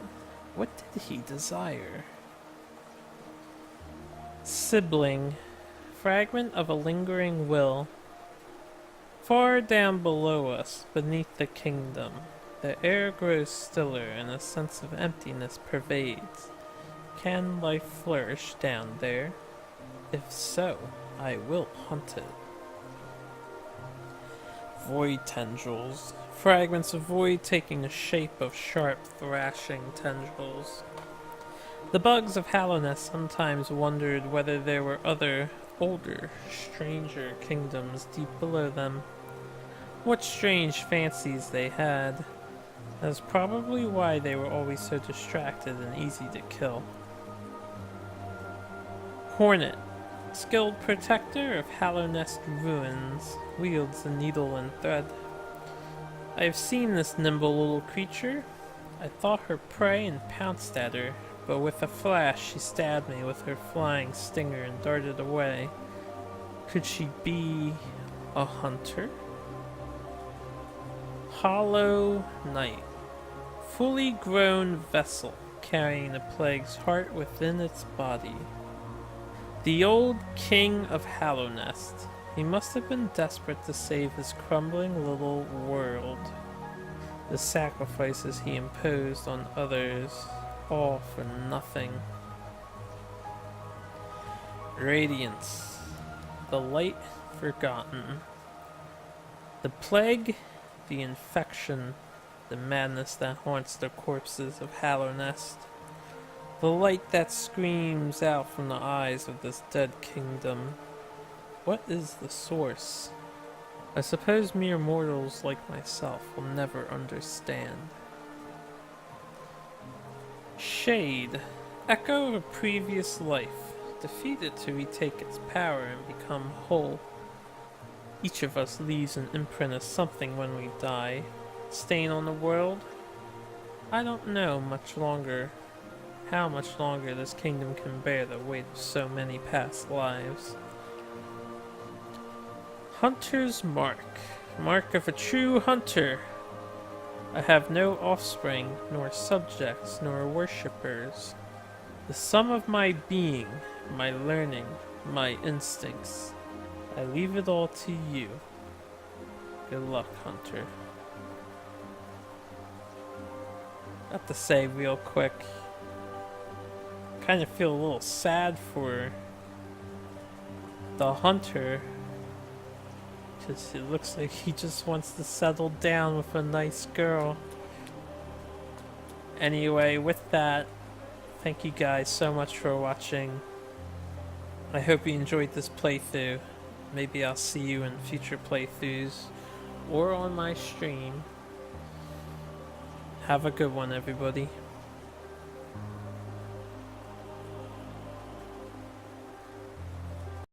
what did he desire? Sibling, fragment of a lingering will. Far down below us, beneath the kingdom, the air grows stiller and a sense of emptiness pervades. Can life flourish down there? If so, I will hunt it. Void tendrils. Fragments of void taking the shape of sharp, thrashing tendrils. The bugs of Hallownest sometimes wondered whether there were other, older, stranger kingdoms deep below them. What strange fancies they had. That's probably why they were always so distracted and easy to kill. Hornet, skilled protector of Hallownest ruins, wields a needle and thread. I have seen this nimble little creature. I thought her prey and pounced at her, but with a flash she stabbed me with her flying stinger and darted away. Could she be a hunter? Hollow Knight, fully grown vessel carrying the plague's heart within its body. The old king of Hallownest. He must have been desperate to save his crumbling little world. The sacrifices he imposed on others, all for nothing. Radiance, the light forgotten. The plague, the infection, the madness that haunts the corpses of Hallownest. The light that screams out from the eyes of this dead kingdom. What is the source? I suppose mere mortals like myself will never understand. Shade, echo of a previous life, defeated to retake its power and become whole. Each of us leaves an imprint of something when we die. Stain on the world? I don't know how much longer this kingdom can bear the weight of so many past lives. Hunter's Mark. Mark of a true hunter. I have no offspring, nor subjects, nor worshippers. The sum of my being, my learning, my instincts. I leave it all to you. Good luck, Hunter. I have to say real quick, kind of feel a little sad for the hunter, because it looks like he just wants to settle down with a nice girl. Anyway, with that, thank you guys so much for watching. I hope you enjoyed this playthrough. Maybe I'll see you in future playthroughs or on my stream. Have a good one, everybody.